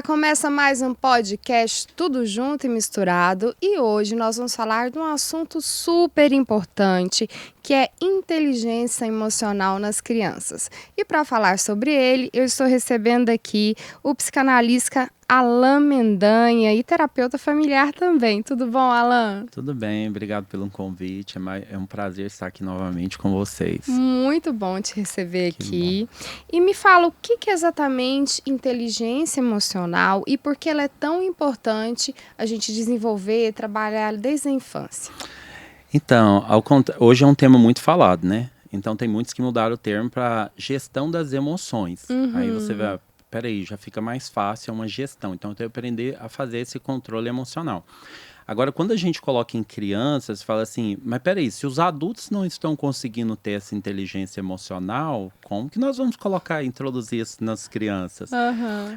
começa mais um podcast Tudo Junto e Misturado e hoje nós vamos falar de um assunto super importante que é inteligência emocional nas crianças. E para falar sobre ele, eu estou recebendo aqui o psicanalista Alan Mendanha e terapeuta familiar também. Tudo bom, Alan? Tudo bem, obrigado pelo convite. É um prazer estar aqui novamente com vocês. Muito bom te receber aqui. E me fala o que é exatamente inteligência emocional e por que ela é tão importante a gente desenvolver e trabalhar desde a infância. Então, hoje é um tema muito falado, né? Então tem muitos que mudaram o termo para gestão das emoções. Aí você vai, peraí, já fica mais fácil, é uma gestão. Então eu tenho que aprender a fazer esse controle emocional. Agora, quando a gente coloca em crianças, fala assim, mas peraí, se os adultos não estão conseguindo ter essa inteligência emocional, como que nós vamos introduzir isso nas crianças?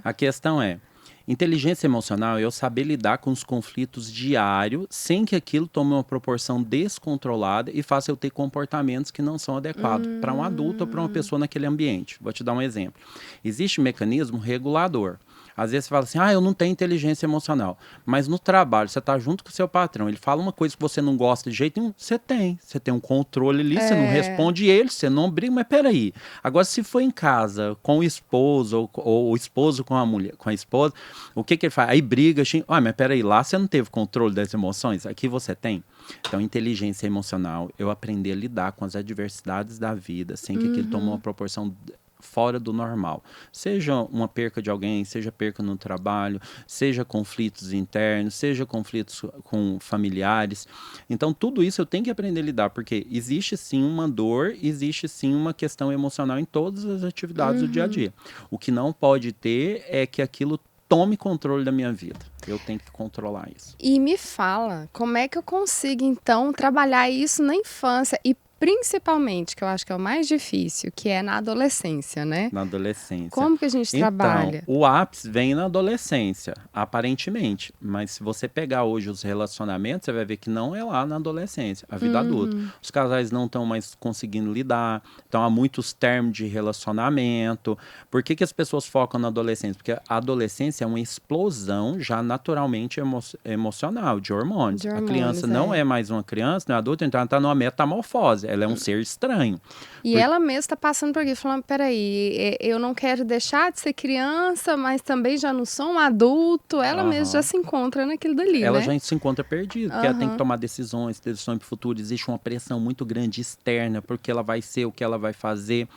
A questão é, inteligência emocional é eu saber lidar com os conflitos diários sem que aquilo tome uma proporção descontrolada e faça eu ter comportamentos que não são adequados para um adulto ou para uma pessoa naquele ambiente. Vou te dar um exemplo. Existe um mecanismo regulador. Às vezes você fala assim, eu não tenho inteligência emocional. Mas no trabalho, você está junto com o seu patrão, ele fala uma coisa que você não gosta de jeito nenhum, você tem um controle ali, você não responde ele, você não briga, mas peraí. Agora, se for em casa, com o esposo, ou o esposo com a mulher, com a esposa, o que ele faz? Aí briga, mas peraí, lá você não teve controle das emoções, aqui você tem. Então, inteligência emocional, eu aprender a lidar com as adversidades da vida, sem que aquilo tome uma proporção fora do normal. Seja uma perca de alguém, seja perca no trabalho, seja conflitos internos, seja conflitos com familiares. Então, tudo isso eu tenho que aprender a lidar, porque existe sim uma dor, existe sim uma questão emocional em todas as atividades do dia a dia. O que não pode ter é que aquilo tome controle da minha vida. Eu tenho que controlar isso. E me fala, como é que eu consigo, então, trabalhar isso na infância e principalmente, que eu acho que é o mais difícil, que é na adolescência, né? Na adolescência. Como que a gente trabalha? Então, o ápice vem na adolescência, aparentemente. Mas se você pegar hoje os relacionamentos, você vai ver que não é lá na adolescência, a vida adulta. Os casais não estão mais conseguindo lidar, então há muitos termos de relacionamento. Por que as pessoas focam na adolescência? Porque a adolescência é uma explosão já naturalmente emocional, de hormônios. A criança não é mais uma criança, não é adulta, então ela está numa metamorfose. Ela é um ser estranho. E ela mesma está passando por aqui, falando, peraí, eu não quero deixar de ser criança, mas também já não sou um adulto. Ela mesma já se encontra naquilo dali, ela né? já se encontra perdida, porque ela tem que tomar decisões para o futuro. Existe uma pressão muito grande externa, porque ela vai ser, o que ela vai fazer.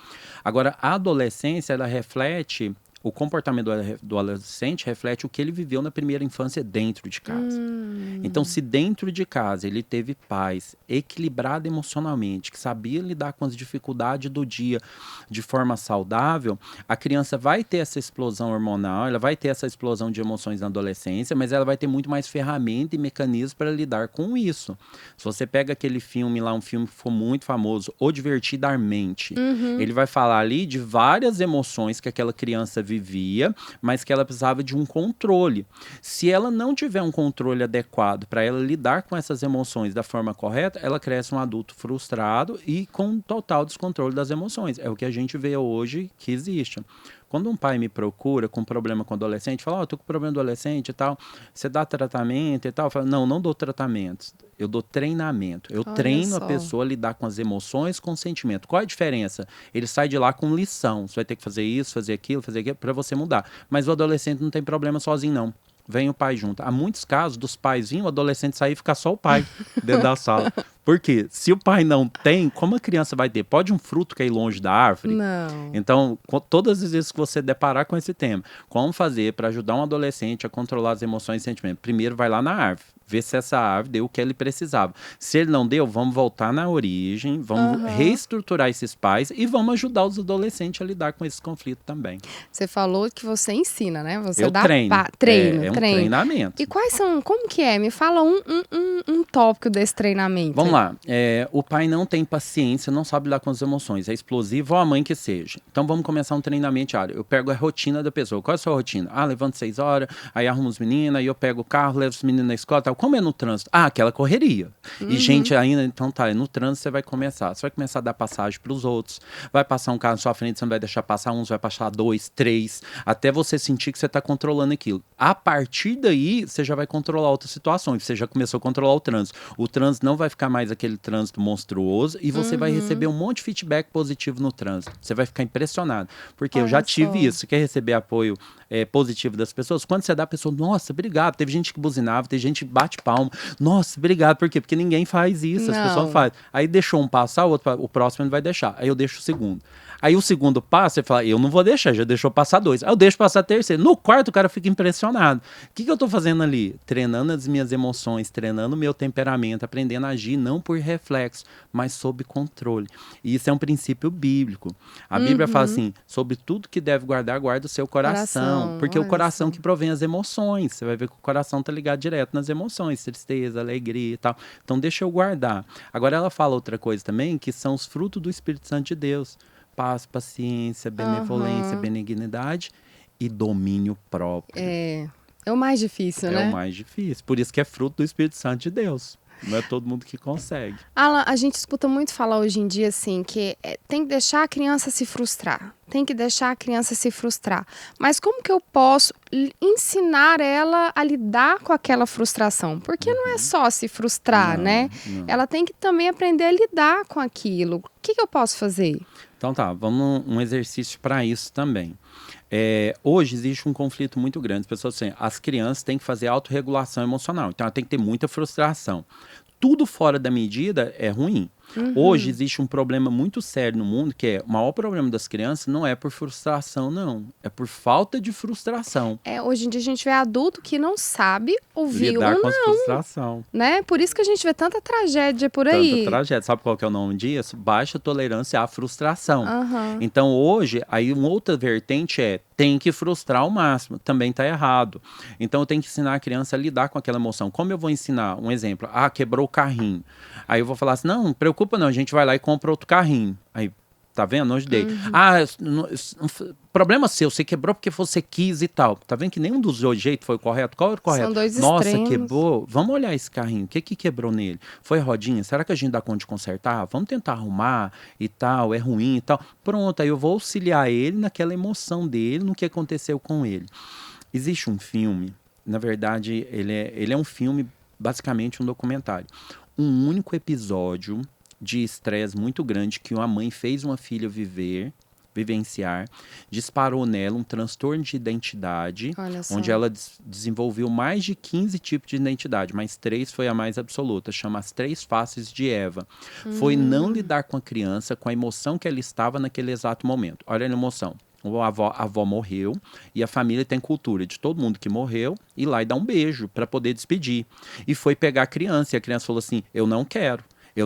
Agora, a adolescência, ela reflete... O comportamento do adolescente reflete o que ele viveu na primeira infância dentro de casa. Então, se dentro de casa ele teve pais equilibrados emocionalmente, que sabia lidar com as dificuldades do dia de forma saudável, a criança vai ter essa explosão hormonal, ela vai ter essa explosão de emoções na adolescência, mas ela vai ter muito mais ferramenta e mecanismos para lidar com isso. Se você pega aquele filme lá, um filme que foi muito famoso, O Divertidamente, ele vai falar ali de várias emoções que aquela criança vivia, mas que ela precisava de um controle. Se ela não tiver um controle adequado para ela lidar com essas emoções da forma correta, ela cresce um adulto frustrado e com total descontrole das emoções. É o que a gente vê hoje que existe. Quando um pai me procura com problema com adolescente, fala, tô com problema do adolescente e tal, você dá tratamento e tal? Eu falo, não dou tratamento, eu dou treinamento. Eu treino a pessoa a lidar com as emoções, com o sentimento. Qual é a diferença? Ele sai de lá com lição, você vai ter que fazer isso, fazer aquilo, para você mudar. Mas o adolescente não tem problema sozinho, não. Vem o pai junto. Há muitos casos dos pais virem, o adolescente sair e ficar só o pai dentro da sala. Por quê? Se o pai não tem, como a criança vai ter? Pode um fruto cair longe da árvore? Não. Então, todas as vezes que você deparar com esse tema, como fazer para ajudar um adolescente a controlar as emoções e sentimentos? Primeiro vai lá na árvore, vê se essa árvore deu o que ele precisava. Se ele não deu, vamos voltar na origem, vamos reestruturar esses pais e vamos ajudar os adolescentes a lidar com esses conflitos também. Você falou que você ensina, né? Você eu dá treino. treino. É um treinamento. E quais são, como que é? Me fala um tópico desse treinamento. Vamos lá. O pai não tem paciência, não sabe lidar com as emoções, é explosivo ou a mãe que seja. Então vamos começar um treinamento diário. Eu pego a rotina da pessoa. Qual é a sua rotina? Levanto 6 horas, aí arrumo os meninos, aí eu pego o carro, levo os meninos na escola, tal. como é no trânsito? Ah, aquela correria. E gente ainda, então tá, no trânsito você vai começar a dar passagem para os outros, vai passar um carro na sua frente, você não vai deixar passar um, você vai passar 2, 3, até você sentir que você está controlando aquilo. A partir daí, você já vai controlar outras situações, você já começou a controlar o trânsito. O trânsito não vai ficar mais aquele trânsito monstruoso e você vai receber um monte de feedback positivo no trânsito. Você vai ficar impressionado, porque eu já tive isso. Você quer receber apoio positivo das pessoas? Quando você dá a pessoa, nossa, obrigado. Teve gente que buzinava, teve gente que bate palma. Nossa, obrigado. Por quê? Porque ninguém faz isso, as pessoas não fazem. Aí deixou um passar, o próximo não vai deixar. Aí eu deixo o segundo. Aí o segundo passa, você fala, eu não vou deixar, já deixou passar 2. Aí eu deixo passar terceiro. No quarto, o cara fica impressionado. O que eu tô fazendo ali? Treinando as minhas emoções, treinando o meu temperamento, aprendendo a agir não por reflexo, mas sob controle. E isso é um princípio bíblico. A Bíblia fala assim, sobre tudo que deve guardar, guarda o seu coração. Porque é o coração que provém as emoções. Você vai ver que o coração tá ligado direto nas emoções, tristeza, alegria e tal. Então deixa eu guardar. Agora ela fala outra coisa também, que são os frutos do Espírito Santo de Deus. Paz, paciência, benevolência, benignidade e domínio próprio. É o mais difícil, né? É o mais difícil. Por isso que é fruto do Espírito Santo de Deus. Não é todo mundo que consegue. Alan, a gente escuta muito falar hoje em dia assim que tem que deixar a criança se frustrar. Tem que deixar a criança se frustrar. Mas como que eu posso ensinar ela a lidar com aquela frustração? Porque não é só se frustrar, né? Não. Ela tem que também aprender a lidar com aquilo. O que eu posso fazer? Então tá, vamos um exercício para isso também. Hoje existe um conflito muito grande. As pessoas dizem, as crianças têm que fazer autorregulação emocional. Então ela tem que ter muita frustração. Tudo fora da medida é ruim. Hoje existe um problema muito sério no mundo, que o maior problema das crianças não é por frustração, não. É por falta de frustração. Hoje em dia a gente vê adulto que não sabe ouvir lidar com não, a frustração. Né? Por isso que a gente vê tanta tragédia por aí. Tanta tragédia. Sabe qual que é o nome disso? Baixa tolerância à frustração. Então hoje, aí uma outra vertente tem que frustrar ao máximo. Também está errado. Então eu tenho que ensinar a criança a lidar com aquela emoção. Como eu vou ensinar? Um exemplo. Quebrou o carrinho. Aí eu vou falar assim, não preocupa não, a gente vai lá e compra outro carrinho. Aí, tá vendo? Não ajudei. Problema seu, você quebrou porque você quis e tal. Tá vendo que nenhum dos dois jeitos foi correto? Qual era o correto? São dois Nossa, extremos. quebrou. Vamos olhar esse carrinho. O que quebrou nele? Foi a rodinha? Será que a gente dá conta de consertar? Vamos tentar arrumar e tal, é ruim e tal. Pronto, aí eu vou auxiliar ele naquela emoção dele, no que aconteceu com ele. Existe um filme, na verdade, ele é um filme, basicamente um documentário. Um único episódio de estresse muito grande que uma mãe fez uma filha vivenciar, disparou nela um transtorno de identidade, onde ela desenvolveu mais de 15 tipos de identidade, mas 3 foi a mais absoluta, chama As 3 Faces de Eva. Foi não lidar com a criança, com a emoção que ela estava naquele exato momento. Olha a emoção. A avó morreu e a família tem cultura de todo mundo que morreu ir lá e dar um beijo para poder despedir. E foi pegar a criança e a criança falou assim, eu não quero. E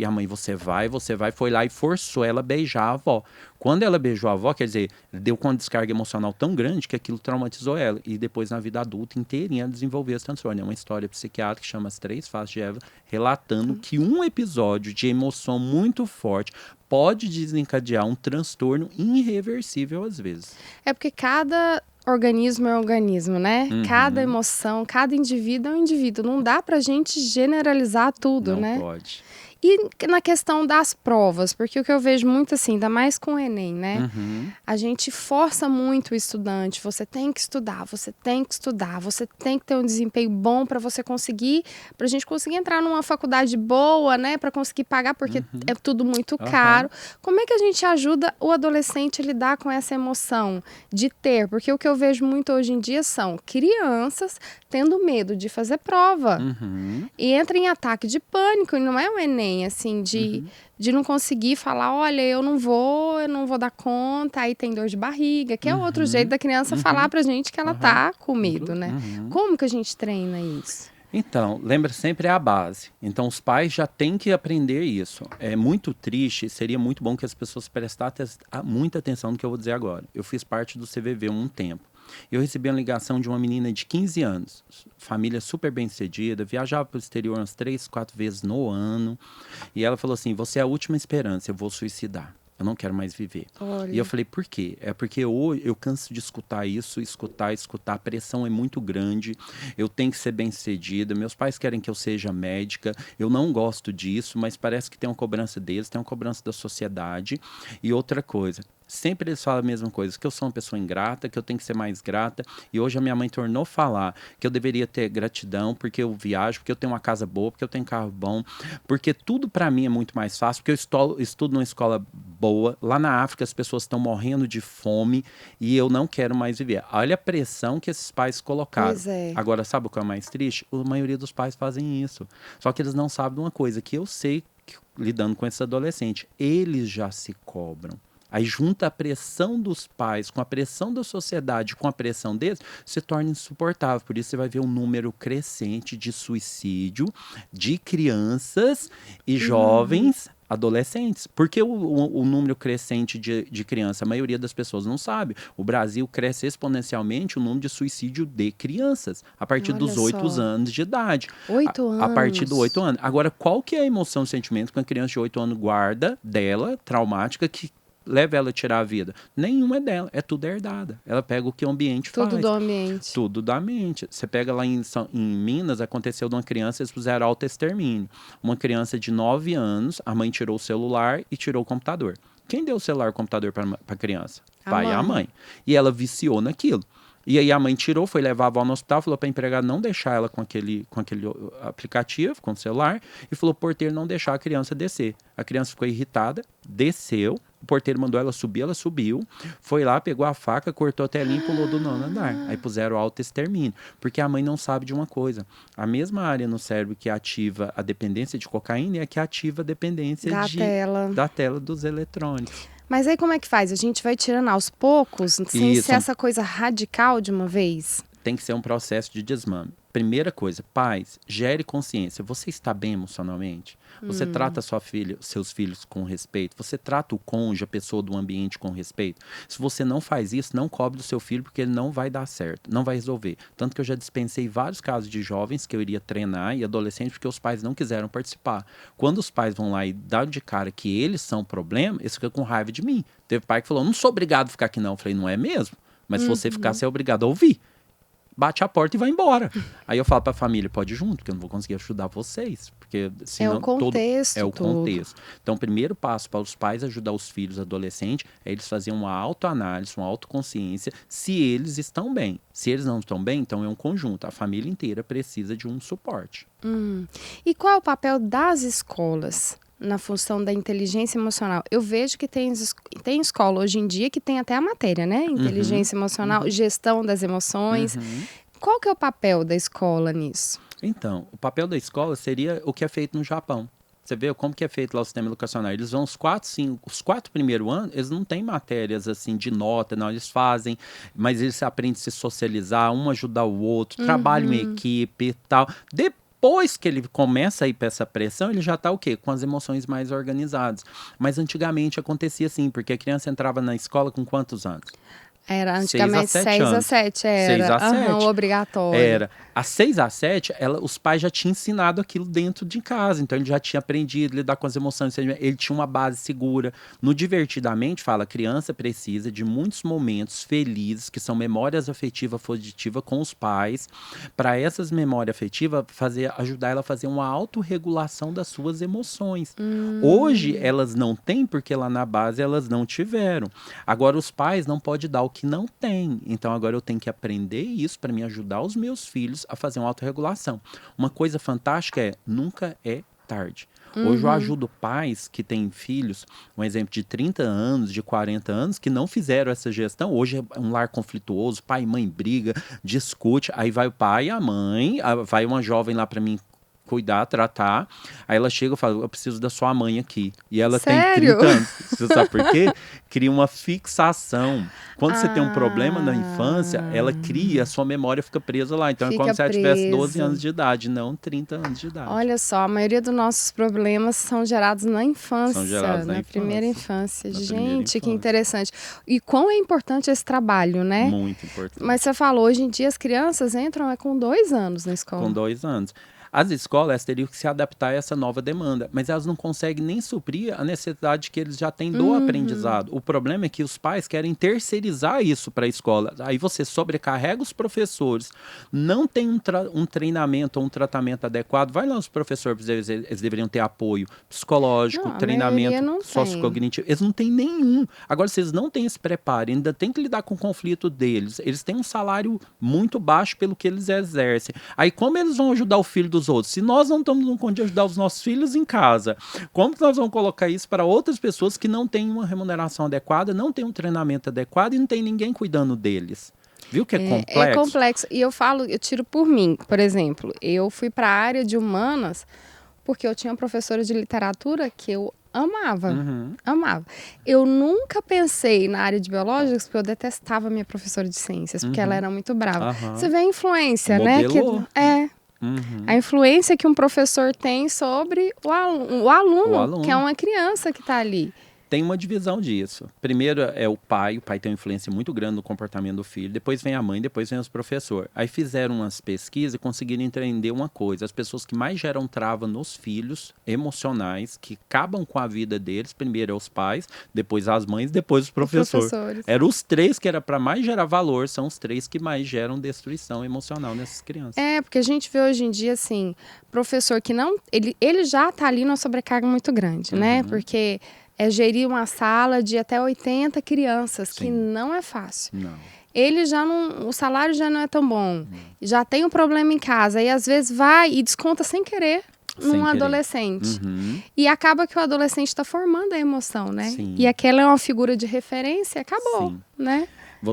a mãe, você vai, foi lá e forçou ela a beijar a avó. Quando ela beijou a avó, quer dizer, deu com uma descarga emocional tão grande que aquilo traumatizou ela. E depois, na vida adulta inteirinha, ela desenvolveu esse transtorno. É uma história psiquiátrica que chama As 3 Faces de Eva, relatando que um episódio de emoção muito forte pode desencadear um transtorno irreversível às vezes. É porque cada organismo é um organismo, né? Cada emoção, cada indivíduo é um indivíduo. Não dá pra gente generalizar tudo, né? Não pode. E na questão das provas, porque o que eu vejo muito assim, ainda mais com o Enem, né? A gente força muito o estudante, você tem que estudar, você tem que estudar, você tem que ter um desempenho bom para você conseguir, pra gente conseguir entrar numa faculdade boa, né? Para conseguir pagar, porque é tudo muito caro. Como é que a gente ajuda o adolescente a lidar com essa emoção de ter? Porque o que eu vejo muito hoje em dia são crianças tendo medo de fazer prova. E entra em ataque de pânico, e não é o Enem, assim, de não conseguir falar, olha, eu não vou dar conta, aí tem dor de barriga, que é outro jeito da criança falar pra gente que ela tá com medo, né? Como que a gente treina isso? Então, lembra sempre a base. Então, os pais já têm que aprender isso. É muito triste, seria muito bom que as pessoas prestassem muita atenção no que eu vou dizer agora. Eu fiz parte do CVV um tempo. Eu recebi uma ligação de uma menina de 15 anos, família super bem-sucedida, viajava para o exterior umas 3, 4 vezes no ano. E ela falou assim, você é a última esperança, eu vou suicidar. Eu não quero mais viver. Olha. E eu falei, por quê? É porque hoje eu canso de escutar isso, escutar. A pressão é muito grande. Eu tenho que ser bem-sucedida. Meus pais querem que eu seja médica. Eu não gosto disso, mas parece que tem uma cobrança deles, tem uma cobrança da sociedade. E outra coisa, sempre eles falam a mesma coisa, que eu sou uma pessoa ingrata, que eu tenho que ser mais grata. E hoje a minha mãe tornou falar que eu deveria ter gratidão, porque eu viajo, porque eu tenho uma casa boa, porque eu tenho um carro bom, porque tudo para mim é muito mais fácil, porque eu estudo numa escola boa. Lá na África as pessoas estão morrendo de fome e eu não quero mais viver. Olha a pressão que esses pais colocaram. Pois é. Agora, sabe o que é mais triste? A maioria dos pais fazem isso. Só que eles não sabem de uma coisa, que eu sei, lidando com esse adolescente, eles já se cobram. Aí junta a pressão dos pais com a pressão da sociedade, com a pressão deles, se torna insuportável. Por isso você vai ver um número crescente de suicídio de crianças e jovens adolescentes. Por que o número crescente de crianças? A maioria das pessoas não sabe. O Brasil cresce exponencialmente o número de suicídio de crianças, a partir dos 8 anos de idade. 8 anos? A partir dos 8 anos. Agora, qual que é a emoção, o sentimento que uma criança de 8 anos guarda dela, traumática, que leva ela a tirar a vida? Nenhuma é dela, é tudo herdada. Ela pega o que o ambiente faz. Tudo do ambiente. Tudo da mente. Você pega lá em Minas, aconteceu de uma criança, eles fizeram autoextermínio. Uma criança de 9 anos, a mãe tirou o celular e tirou o computador. Quem deu o celular e o computador para a criança? Pai e a mãe. E ela viciou naquilo. E aí a mãe tirou, foi levar a avó no hospital, falou para a empregada não deixar ela com aquele aplicativo, com o celular, e falou pro porteiro não deixar a criança descer. A criança ficou irritada, desceu, o porteiro mandou ela subir, ela subiu, foi lá, pegou a faca, cortou a telinha e pulou do 9º andar. Aí puseram autoextermínio, porque a mãe não sabe de uma coisa. A mesma área no cérebro que ativa a dependência de cocaína é a que ativa a dependência da tela dos eletrônicos. Mas aí como é que faz? A gente vai tirando aos poucos, sem ser essa coisa radical de uma vez? Tem que ser um processo de desmame. Primeira coisa, pais, gere consciência. Você está bem emocionalmente? Você trata seus filhos com respeito? Você trata o cônjuge, a pessoa do ambiente com respeito? Se você não faz isso, não cobre do seu filho, porque ele não vai dar certo, não vai resolver. Tanto que eu já dispensei vários casos de jovens que eu iria treinar e adolescentes porque os pais não quiseram participar. Quando os pais vão lá e dão de cara que eles são o problema, eles ficam com raiva de mim. Teve pai que falou, não sou obrigado a ficar aqui não. Eu falei, não é mesmo? Mas se você ficar, você é obrigado a ouvir. Bate a porta e vai embora. Aí eu falo pra família, pode ir junto, porque eu não vou conseguir ajudar vocês. Porque senão é o contexto. É o contexto. Então, o primeiro passo para os pais ajudar os filhos adolescentes é eles fazerem uma autoanálise, uma autoconsciência, se eles estão bem. Se eles não estão bem, então é um conjunto. A família inteira precisa de um suporte. E qual é o papel das escolas na função da inteligência emocional? Eu vejo que tem escola hoje em dia que tem até a matéria, né? Inteligência emocional, gestão das emoções. Qual que é o papel da escola nisso? Então, o papel da escola seria o que é feito no Japão. Você vê como que é feito lá o sistema educacional. Eles vão os 4 primeiros anos, eles não têm matérias assim de nota, não, eles fazem, mas eles aprendem a se socializar, um ajudar o outro, trabalham em equipe e tal. Depois que ele começa a ir para essa pressão, ele já está o quê? Com as emoções mais organizadas. Mas antigamente acontecia assim, porque a criança entrava na escola com quantos anos? Era antigamente 6 a 7, era. 6 a 7. Obrigatório. Era. A 6 a 7, os pais já tinham ensinado aquilo dentro de casa. Então, ele já tinha aprendido a lidar com as emoções. Ele tinha uma base segura. No Divertidamente, fala, a criança precisa de muitos momentos felizes, que são memórias afetivas positivas com os pais, para essas memórias afetivas ajudar ela a fazer uma autorregulação das suas emoções. Hoje, elas não têm, porque lá na base elas não tiveram. Agora, os pais não podem dar o que não tem. Então, agora eu tenho que aprender isso para me ajudar os meus filhos a fazer uma autorregulação. Uma coisa fantástica é, nunca é tarde. Hoje eu ajudo pais que têm filhos, um exemplo de 30 anos, de 40 anos, que não fizeram essa gestão. Hoje é um lar conflituoso, pai e mãe briga, discute, aí vai o pai e a mãe, vai uma jovem lá para mim cuidar, tratar, aí ela chega e fala, eu preciso da sua mãe aqui. E ela Sério? tem 30 anos. Você sabe por quê? Cria uma fixação. Quando você tem um problema na infância, ela cria, a sua memória fica presa lá. Então é como se ela tivesse 12 anos de idade, não 30 anos de idade. Olha só, a maioria dos nossos problemas são gerados na infância, São gerados na primeira infância. Na Gente, primeira que infância. interessante. E quão é importante esse trabalho, né? Muito importante. Mas você falou, hoje em dia as crianças entram com 2 anos na escola. Com 2 anos. As escolas elas teriam que se adaptar a essa nova demanda, mas elas não conseguem nem suprir a necessidade que eles já têm do aprendizado. O problema é que os pais querem terceirizar isso para a escola. Aí você sobrecarrega os professores, não tem um treinamento ou um tratamento adequado. Vai lá os professores, eles deveriam ter apoio psicológico, Não, a treinamento maioria não tem. sociocognitivo. Eles não têm nenhum. Agora, se eles não têm esse preparo, ainda tem que lidar com o conflito deles. Eles têm um salário muito baixo pelo que eles exercem. Aí como eles vão ajudar o filho dos outros? Se nós não estamos no condição de ajudar os nossos filhos em casa, como que nós vamos colocar isso para outras pessoas que não têm uma remuneração adequada, não têm um treinamento adequado e não tem ninguém cuidando deles? Viu que é complexo? É complexo. E eu tiro por mim, por exemplo. Eu fui para a área de humanas porque eu tinha uma professora de literatura que eu amava, amava. Eu nunca pensei na área de biológicas porque eu detestava minha professora de ciências, porque ela era muito brava. Você vê a influência, Modelou. né? A influência que um professor tem sobre o aluno, que é uma criança que está ali. Tem uma divisão disso. Primeiro é o pai tem uma influência muito grande no comportamento do filho, depois vem a mãe, depois vem os professores. Aí fizeram umas pesquisas e conseguiram entender uma coisa, as pessoas que mais geram trava nos filhos emocionais, que acabam com a vida deles, primeiro é os pais, depois as mães, depois os professores. Eram os três que era para mais gerar valor, são os três que mais geram destruição emocional nessas crianças. Porque a gente vê hoje em dia, assim, professor que não... Ele já está ali numa sobrecarga muito grande, né? Porque... é gerir uma sala de até 80 crianças, que não é fácil. Não. Ele já não... o salário já não é tão bom. Já tem um problema em casa. E às vezes vai e desconta sem querer num adolescente. E acaba que o adolescente está formando a emoção, né? Sim. E aquela é uma figura de referência, acabou, né?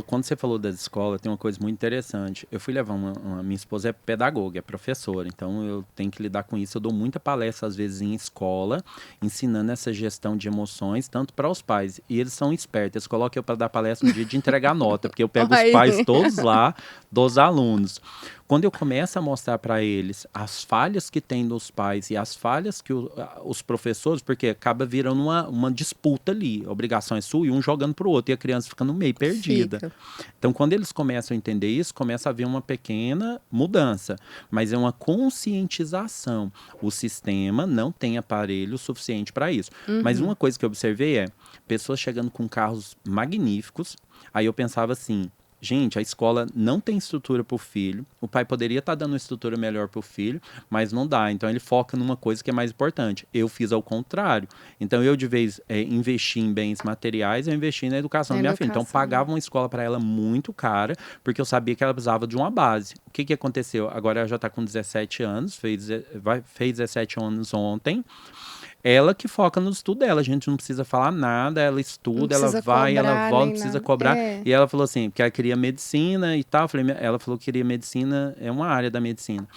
Quando você falou das escolas, tem uma coisa muito interessante. Eu fui levar minha esposa é pedagoga, é professora, então eu tenho que lidar com isso. Eu dou muita palestra, às vezes, em escola, ensinando essa gestão de emoções, tanto para os pais. E eles são espertos, eles colocam eu para dar palestra no dia de entregar nota, porque eu pego os pais todos lá, dos alunos. Quando eu começo a mostrar para eles as falhas que tem dos pais e as falhas que os professores, porque acaba virando uma disputa ali, a obrigação é sua e um jogando para o outro, e a criança fica no meio, perdida. Então, quando eles começam a entender isso, começa a haver uma pequena mudança, mas é uma conscientização. O sistema não tem aparelho suficiente para isso. Mas uma coisa que eu observei é pessoas chegando com carros magníficos, aí eu pensava assim... gente, a escola não tem estrutura para o filho, o pai poderia estar dando uma estrutura melhor para o filho, mas não dá, então ele foca numa coisa que é mais importante. Eu fiz ao contrário, então eu de vez investir em bens materiais, eu investi na educação da minha filha, então pagava uma escola para ela muito cara, porque eu sabia que ela precisava de uma base. O que aconteceu? Agora ela já está com 17 anos, fez 17 anos ontem. Ela que foca no estudo dela, a gente não precisa falar nada, ela estuda, ela vai, ela volta, não precisa cobrar. E ela falou assim, porque ela queria medicina e tal, ela falou que queria medicina, é uma área da medicina.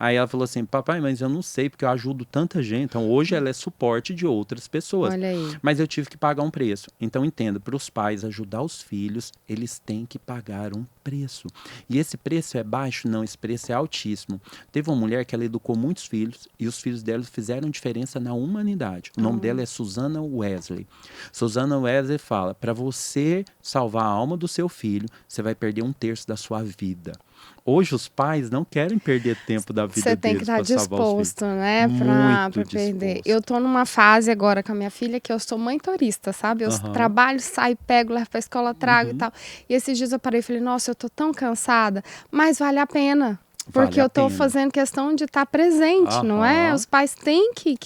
Aí ela falou assim, papai, mas eu não sei, porque eu ajudo tanta gente. Então hoje ela é suporte de outras pessoas. Olha aí. Mas eu tive que pagar um preço. Então entenda, para os pais ajudar os filhos, eles têm que pagar um preço. E esse preço é baixo? Não, esse preço é altíssimo. Teve uma mulher que ela educou muitos filhos e os filhos dela fizeram diferença na humanidade. O nome dela é Susana Wesley. Susana Wesley fala, para você salvar a alma do seu filho, você vai perder 1/3 da sua vida. Hoje os pais não querem perder tempo da vida deles. Você tem que estar disposto, né, para perder. Eu tô numa fase agora com a minha filha que eu sou mãe turista, sabe? Eu trabalho, saio, pego, levo pra escola, trago e tal. E esses dias eu parei e falei, nossa, eu tô tão cansada, mas vale a pena. Porque eu tô fazendo questão de estar presente, não é? Os pais têm que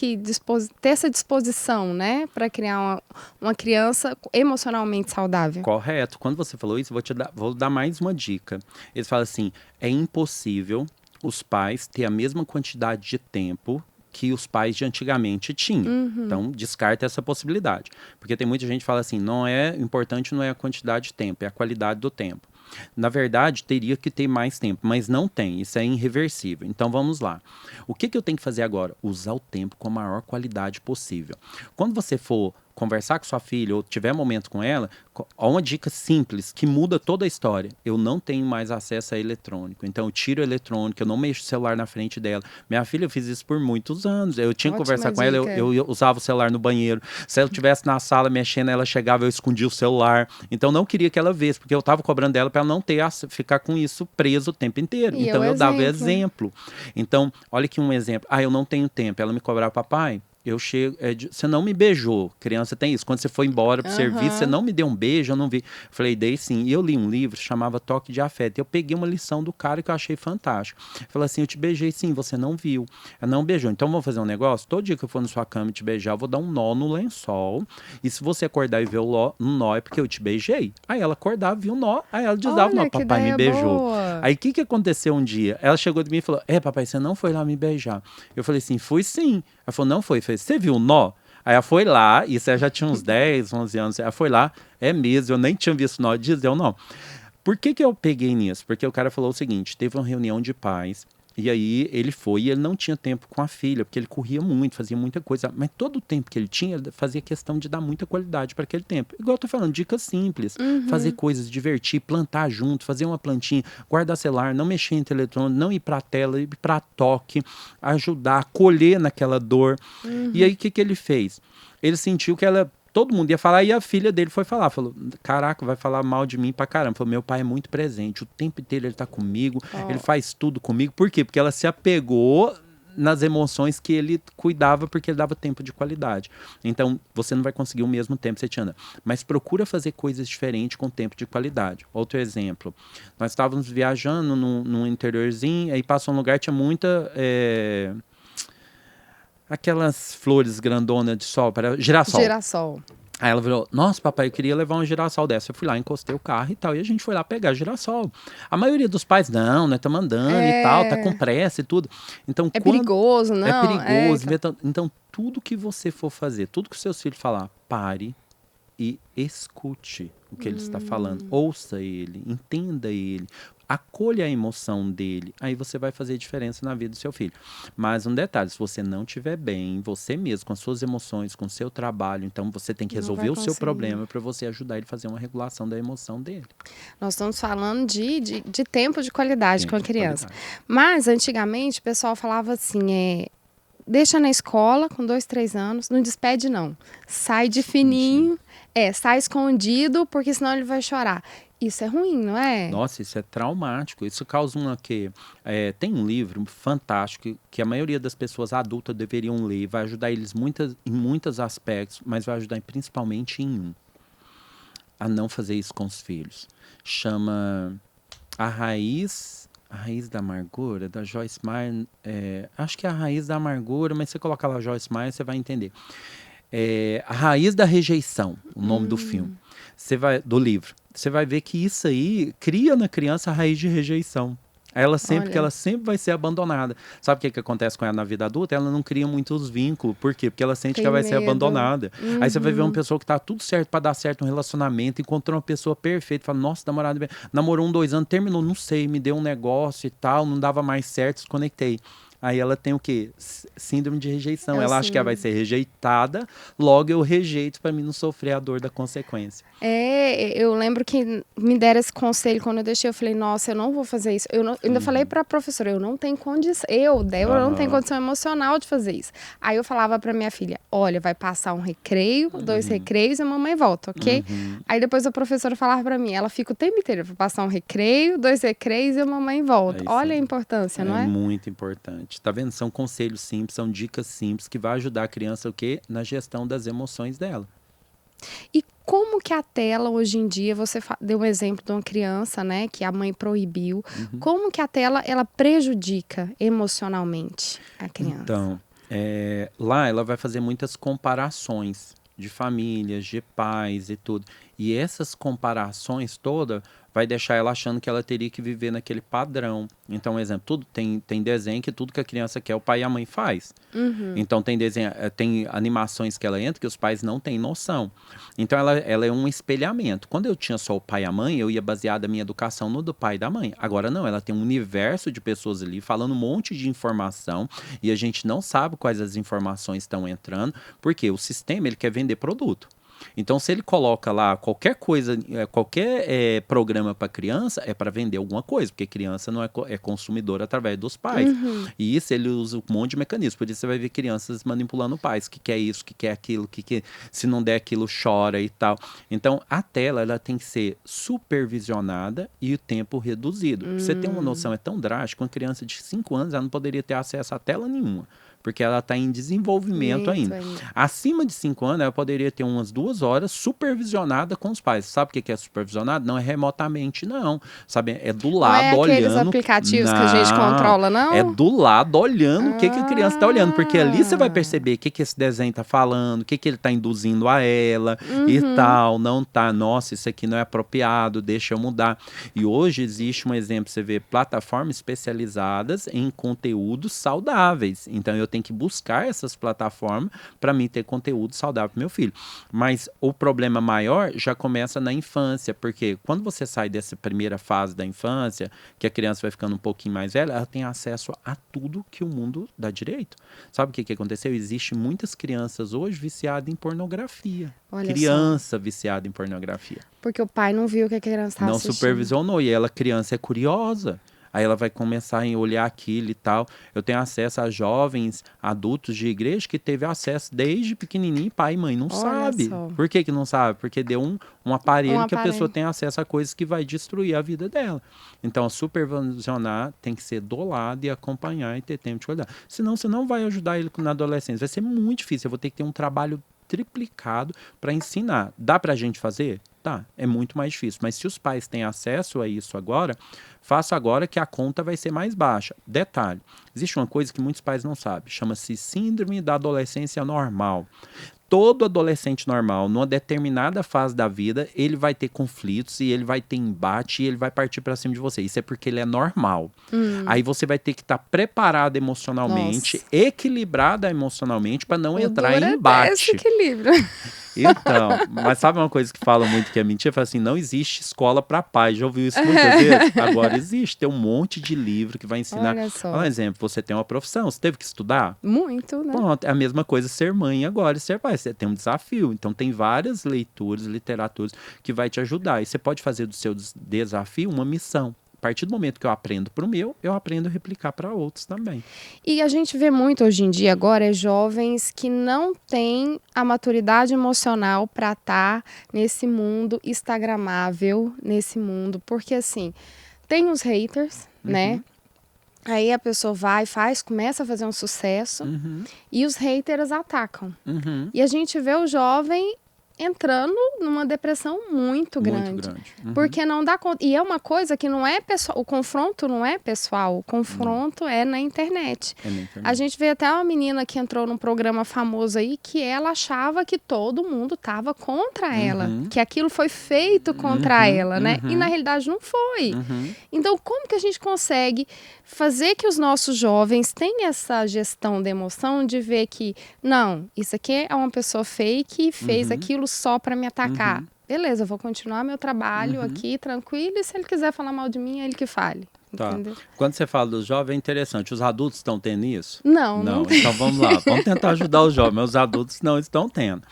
ter essa disposição, né? Para criar uma criança emocionalmente saudável. Correto. Quando você falou isso, vou dar mais uma dica. Eles falam assim, é impossível os pais ter a mesma quantidade de tempo que os pais de antigamente tinham. Então, descarta essa possibilidade. Porque tem muita gente que fala assim, importante não é a quantidade de tempo, é a qualidade do tempo. Na verdade, teria que ter mais tempo, mas não tem, isso é irreversível. Então vamos lá. O que eu tenho que fazer agora? Usar o tempo com a maior qualidade possível. Quando você for conversar com sua filha ou tiver momento com ela, uma dica simples que muda toda a história. Eu não tenho mais acesso a eletrônico. Então eu tiro o eletrônico, eu não mexo o celular na frente dela. Minha filha fez isso por muitos anos. Eu tinha que Ótima conversar com ela, dica. eu usava o celular no banheiro. Se ela estivesse na sala mexendo, ela chegava, eu escondia o celular. Então não queria que ela visse, porque eu estava cobrando dela para ela não ficar com isso preso o tempo inteiro. E então é o eu dava exemplo. exemplo. Então, olha aqui um exemplo. Eu não tenho tempo. Ela me cobrava, papai, eu chego, você não me beijou. Criança tem isso. Quando você foi embora pro serviço, você não me deu um beijo, eu não vi. Falei, dei sim. E eu li um livro, chamava Toque de Afeto. Eu peguei uma lição do cara que eu achei fantástico. Falei assim, eu te beijei sim, você não viu. Ela não beijou. Então vamos fazer um negócio? Todo dia que eu for na sua cama e te beijar, eu vou dar um nó no lençol. E se você acordar e ver um nó, é porque eu te beijei. Aí ela acordava, viu o nó. Aí ela dizava, não, papai me beijou. Boa. Aí o que aconteceu um dia? Ela chegou de mim e falou, papai, você não foi lá me beijar. Eu falei assim, fui sim. Ela falou, não foi. Eu falei, você viu o nó? Aí ela foi lá, isso ela já tinha uns 10, 11 anos. Ela foi lá, é mesmo, eu nem tinha visto o nó, dizia não. Por que eu peguei nisso? Porque o cara falou o seguinte, teve uma reunião de pais, e aí ele foi e ele não tinha tempo com a filha, porque ele corria muito, fazia muita coisa. Mas todo o tempo que ele tinha, ele fazia questão de dar muita qualidade para aquele tempo. Igual eu tô falando, dicas simples. Fazer coisas, divertir, plantar junto, fazer uma plantinha, guardar celular, não mexer em eletrônico, não ir para tela, ir para toque, ajudar, acolher naquela dor. E aí o que ele fez? Ele sentiu que todo mundo ia falar, e a filha dele foi falar, falou, caraca, vai falar mal de mim pra caramba. Falou, meu pai é muito presente, o tempo inteiro ele tá comigo, ele faz tudo comigo. Por quê? Porque ela se apegou nas emoções que ele cuidava, porque ele dava tempo de qualidade. Então, você não vai conseguir o mesmo tempo, Setiana, mas procura fazer coisas diferentes com tempo de qualidade. Outro exemplo, nós estávamos viajando num interiorzinho, aí passou um lugar, tinha muita... aquelas flores grandonas de sol, para girassol. Girassol. Aí ela falou, nossa, papai, eu queria levar um girassol dessa. Eu fui lá, encostei o carro e tal, e a gente foi lá pegar girassol. A maioria dos pais, não, né, tá mandando e tal, tá com pressa e tudo. Então, perigoso, não? É perigoso. Então, tudo que você for fazer, tudo que os seus filhos falar, pare e escute o que ele está falando. Ouça ele, entenda ele, acolha a emoção dele. Aí você vai fazer diferença na vida do seu filho. Mas um detalhe, se você não estiver bem, você mesmo, com as suas emoções, com o seu trabalho, então você tem que resolver o seu problema para você ajudar ele a fazer uma regulação da emoção dele. Nós estamos falando de tempo de qualidade com a criança. Mas, antigamente, o pessoal falava assim, deixa na escola com 2, 3 anos, não despede não. Sai de fininho, sai escondido, porque senão ele vai chorar. Isso é ruim, não é? Nossa, isso é traumático. Isso causa tem um livro fantástico que a maioria das pessoas adultas deveriam ler. Vai ajudar eles em muitos aspectos, mas vai ajudar principalmente em um. A não fazer isso com os filhos. Chama A Raiz da Amargura, da Joyce Meyer. Acho que é A Raiz da Amargura, mas você coloca lá Joyce Meyer, você vai entender. A Raiz da Rejeição, o nome do filme. Do livro. Você vai ver que isso aí cria na criança a raiz de rejeição. Que ela sempre vai ser abandonada. Sabe o que acontece com ela na vida adulta? Ela não cria muitos vínculos. Por quê? Porque ela sente que ela vai ser abandonada. Aí você vai ver uma pessoa que tá tudo certo para dar certo no relacionamento, encontrou uma pessoa perfeita, fala, nossa, namorou 1, 2 anos, terminou, não sei, me deu um negócio e tal, não dava mais certo, desconectei. Aí ela tem o quê? Síndrome de rejeição. Ela acha que ela vai ser rejeitada, logo eu rejeito para mim não sofrer a dor da consequência. Eu lembro que me deram esse conselho quando eu deixei. Eu falei, nossa, eu não vou fazer isso. Eu ainda falei para a professora, eu não tenho condição. Eu não tenho condição emocional de fazer isso. Aí eu falava para minha filha, olha, vai passar um recreio, 2 recreios e a mamãe volta, ok? Aí depois a professora falava para mim, ela fica o tempo inteiro, vai passar um recreio, 2 recreios e a mamãe volta. Olha a importância, não é? É muito importante. Tá vendo? São conselhos simples, são dicas simples que vai ajudar a criança o quê? Na gestão das emoções dela. E como que a tela hoje em dia, você deu um exemplo de uma criança, né, que a mãe proibiu. Como que a tela, ela prejudica emocionalmente a criança? Então, lá ela vai fazer muitas comparações de famílias, de pais e tudo. E essas comparações todas vai deixar ela achando que ela teria que viver naquele padrão. Então, exemplo, tudo tem desenho que tudo que a criança quer, o pai e a mãe faz. Então, tem animações que ela entra que os pais não têm noção. Então, ela é um espelhamento. Quando eu tinha só o pai e a mãe, eu ia basear a minha educação no do pai e da mãe. Agora não, ela tem um universo de pessoas ali falando um monte de informação e a gente não sabe quais as informações estão entrando, porque o sistema ele quer vender produto. Então, se ele coloca lá qualquer coisa, qualquer programa para criança, é para vender alguma coisa, porque criança não é consumidora através dos pais. E isso ele usa um monte de mecanismo. Por isso você vai ver crianças manipulando pais, que quer isso, que quer aquilo, que se não der aquilo chora e tal. Então, a tela ela tem que ser supervisionada e o tempo reduzido. Pra você ter uma noção, é tão drástico, uma criança de 5 anos ela não poderia ter acesso a tela nenhuma. Porque ela está em desenvolvimento ainda. Acima de 5 anos, ela poderia ter umas 2 horas supervisionada com os pais. Sabe o que é supervisionado? Não é remotamente, não. Sabe, é do lado, olhando. Não é aqueles olhando. aplicativos que a gente controla, não? É do lado, olhando o que a criança está olhando. Porque ali você vai perceber o que esse desenho está falando, o que ele está induzindo a ela e tal. Não tá, nossa, isso aqui não é apropriado, deixa eu mudar. E hoje existe um exemplo, você vê plataformas especializadas em conteúdos saudáveis. Então, eu tenho que buscar essas plataformas para mim ter conteúdo saudável para meu filho. Mas o problema maior já começa na infância, porque quando você sai dessa primeira fase da infância, que a criança vai ficando um pouquinho mais velha, ela tem acesso a tudo que o mundo dá direito. Sabe o que aconteceu? Existem muitas crianças hoje viciadas em pornografia. Criança viciada em pornografia. Porque o pai não viu o que a criança estava assistindo. Não supervisionou, e ela, criança, é curiosa. Aí ela vai começar a olhar aquilo e tal. Eu tenho acesso a jovens adultos de igreja que teve acesso desde pequenininho, pai e mãe não sabe. Por que não sabe? Porque deu um aparelho que a pessoa tem acesso a coisas que vai destruir a vida dela. Então, supervisionar tem que ser do lado e acompanhar e ter tempo de cuidar. Senão, você não vai ajudar ele na adolescência. Vai ser muito difícil. Eu vou ter que ter um trabalho triplicado para ensinar. Dá para a gente fazer? Tá, é muito mais difícil. Mas se os pais têm acesso a isso agora, faça agora que a conta vai ser mais baixa. Detalhe, existe uma coisa que muitos pais não sabem, chama-se síndrome da adolescência normal. Todo adolescente normal, numa determinada fase da vida, ele vai ter conflitos e ele vai ter embate e ele vai partir para cima de você. Isso é porque ele é normal. Aí você vai ter que estar preparado emocionalmente, equilibrado emocionalmente para não entrar em embate. Esse equilíbrio. Então, mas sabe uma coisa que falam muito que é mentira? Fala assim, não existe escola para pais. Já ouviu isso muitas vezes? Agora existe. Tem um monte de livro que vai ensinar. Olha só. Um exemplo, você tem uma profissão, você teve que estudar? Muito, né? Pronto, é a mesma coisa ser mãe agora e ser pai. Você tem um desafio. Então, tem várias leituras, literaturas que vai te ajudar. E você pode fazer do seu desafio uma missão. A partir do momento que eu aprendo para o meu, eu aprendo a replicar para outros também. E a gente vê muito hoje em dia agora jovens que não têm a maturidade emocional para estar nesse mundo instagramável, nesse mundo. Porque assim, tem os haters, né? Aí a pessoa vai, começa a fazer um sucesso e os haters atacam. E a gente vê o jovem entrando numa depressão muito grande. Porque não dá conta. E é uma coisa que não é pessoal. O confronto não é pessoal. O confronto é na internet. A gente vê até uma menina que entrou num programa famoso aí que ela achava que todo mundo estava contra ela. Que aquilo foi feito contra ela, né? E na realidade não foi. Então, como que a gente consegue fazer que os nossos jovens tenham essa gestão da emoção de ver que, não, isso aqui é uma pessoa fake e fez aquilo só para me atacar. Beleza, eu vou continuar meu trabalho aqui, tranquilo, e se ele quiser falar mal de mim, é ele que fale. Tá. Entendeu? Quando você fala dos jovens, é interessante. Os adultos estão tendo isso? Não. Então vamos lá. Vamos tentar ajudar os jovens. Mas os adultos não estão tendo.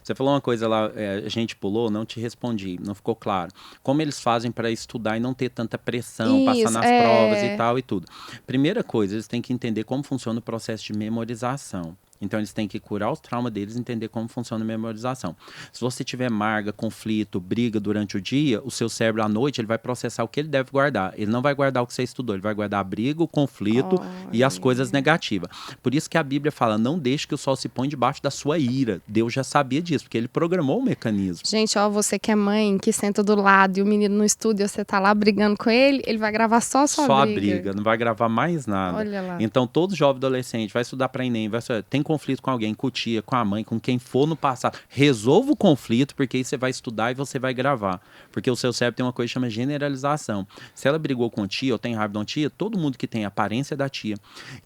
Você falou uma coisa lá, a gente pulou, não te respondi, não ficou claro. Como eles fazem para estudar e não ter tanta pressão, passar nas provas e tal e tudo. Primeira coisa, eles têm que entender como funciona o processo de memorização. Então, eles têm que curar os traumas deles e entender como funciona a memorização. Se você tiver marga, conflito, briga durante o dia, o seu cérebro à noite ele vai processar o que ele deve guardar. Ele não vai guardar o que você estudou, ele vai guardar a briga, o conflito e as coisas negativas. Por isso que a Bíblia fala, não deixe que o sol se ponha debaixo da sua ira. Deus já sabia disso, porque ele programou o mecanismo. Gente, você que é mãe, que senta do lado e o menino no estúdio, você tá lá brigando com ele vai gravar só a sua briga. Só a briga, não vai gravar mais nada. Olha lá. Então, todo jovem adolescente vai estudar para Enem, tem conflito com alguém, com o tia, com a mãe, com quem for no passado, resolva o conflito, porque aí você vai estudar e você vai gravar. Porque o seu cérebro tem uma coisa que chama generalização. Se ela brigou com a tia ou tem raiva de uma tia, todo mundo que tem a aparência da tia,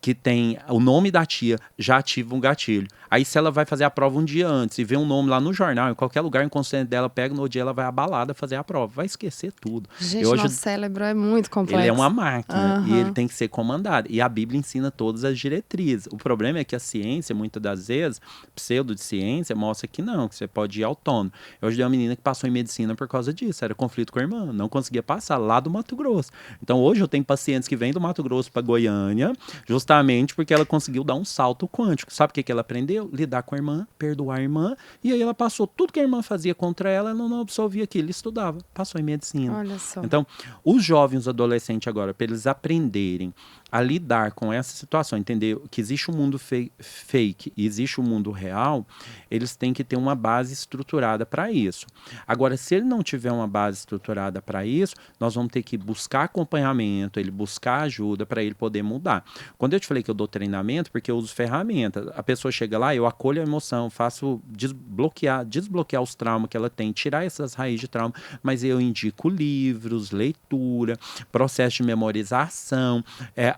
que tem o nome da tia, já ativa um gatilho. Aí se ela vai fazer a prova um dia antes e vê um nome lá no jornal, em qualquer lugar, o inconsciente dela pega, no dia ela vai abalada fazer a prova. Vai esquecer tudo. Gente, nosso cérebro é muito complexo. Ele é uma máquina e ele tem que ser comandado. E a Bíblia ensina todas as diretrizes. O problema é que a ciência, muitas das vezes, pseudociência, mostra que não, que você pode ir autônomo. Eu ajudei uma menina que passou em medicina por causa disso. Era conflito com a irmã, não conseguia passar lá do Mato Grosso. Então hoje eu tenho pacientes que vêm do Mato Grosso para Goiânia, justamente porque ela conseguiu dar um salto quântico. Sabe o que ela aprendeu? Lidar com a irmã, perdoar a irmã, e aí ela passou tudo que a irmã fazia contra ela, ela não absolvia aquilo, estudava, passou em medicina. Olha só. Então, os jovens, os adolescentes agora, para eles aprenderem a lidar com essa situação, entender que existe um mundo fake e existe um mundo real, eles têm que ter uma base estruturada para isso. Agora, se ele não tiver uma base estruturada para isso, nós vamos ter que buscar acompanhamento, ele buscar ajuda para ele poder mudar. Quando eu te falei que eu dou treinamento, porque eu uso ferramentas, a pessoa chega lá, eu acolho a emoção, faço desbloquear os traumas que ela tem, tirar essas raízes de trauma, mas eu indico livros, leitura, processo de memorização,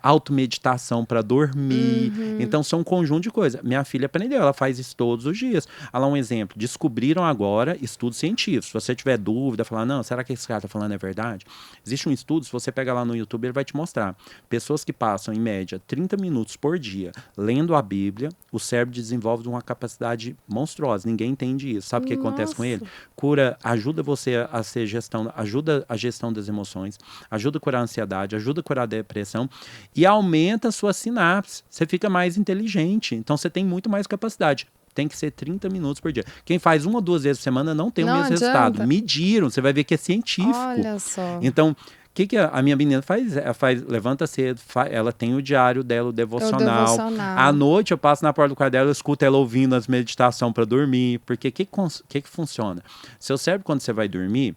automeditação para dormir. Então, são um conjunto de coisas. Minha filha aprendeu, ela faz isso todos os dias. Olha lá um exemplo. Descobriram agora estudos científicos. Se você tiver dúvida, falar, não, será que esse cara está falando é verdade? Existe um estudo, se você pegar lá no YouTube, ele vai te mostrar. Pessoas que passam, em média, 30 minutos por dia lendo a Bíblia, o cérebro desenvolve uma capacidade monstruosa. Ninguém entende isso. Sabe o que acontece com ele? Cura, ajuda você a ser ajuda a gestão das emoções, ajuda a curar a ansiedade, ajuda a curar a depressão, e aumenta a sua sinapse. Você fica mais inteligente. Então, você tem muito mais capacidade. Tem que ser 30 minutos por dia. Quem faz 1 ou 2 vezes por semana não tem o mesmo resultado. Mediram, você vai ver que é científico. Olha só. Então, o que a minha menina faz? Ela levanta cedo, ela tem o diário dela, o devocional. À noite eu passo na porta do quarto dela, eu escuto ela ouvindo as meditações para dormir. Porque o que funciona? Seu cérebro, quando você vai dormir,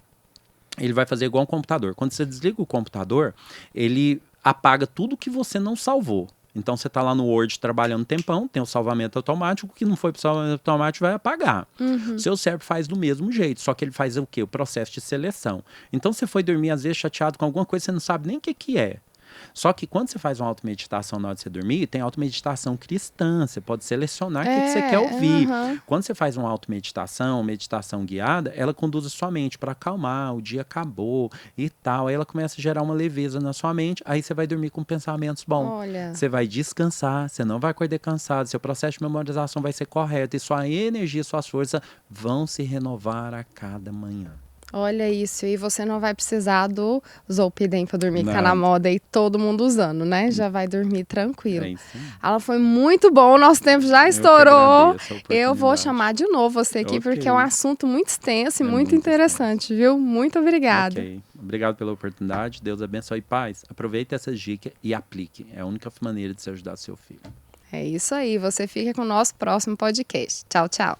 ele vai fazer igual um computador. Quando você desliga o computador, ele apaga tudo que você não salvou. Então, você está lá no Word trabalhando um tempão, tem o salvamento automático, o que não foi para o salvamento automático vai apagar. Seu cérebro faz do mesmo jeito, só que ele faz o quê? O processo de seleção. Então, você foi dormir, às vezes, chateado com alguma coisa, você não sabe nem o que é. Só que quando você faz uma automeditação na hora de você dormir, tem automeditação cristã, você pode selecionar o que você quer ouvir. Quando você faz uma automeditação, meditação guiada, ela conduz a sua mente para acalmar, o dia acabou e tal. Aí ela começa a gerar uma leveza na sua mente, aí você vai dormir com pensamentos bons. Você vai descansar, você não vai acordar cansado, seu processo de memorização vai ser correto e sua energia, suas forças vão se renovar a cada manhã. Olha isso, e você não vai precisar do Zolpidem para dormir, que tá na moda e todo mundo usando, né? Já vai dormir tranquilo. Ela foi muito bom, o nosso tempo já estourou. Eu vou chamar de novo você aqui, porque é um assunto muito extenso e muito interessante, viu? Muito obrigada. Obrigado pela oportunidade, Deus abençoe e paz. Aproveite essas dicas e aplique. É a única maneira de você ajudar seu filho. É isso aí, você fica com o nosso próximo podcast. Tchau, tchau.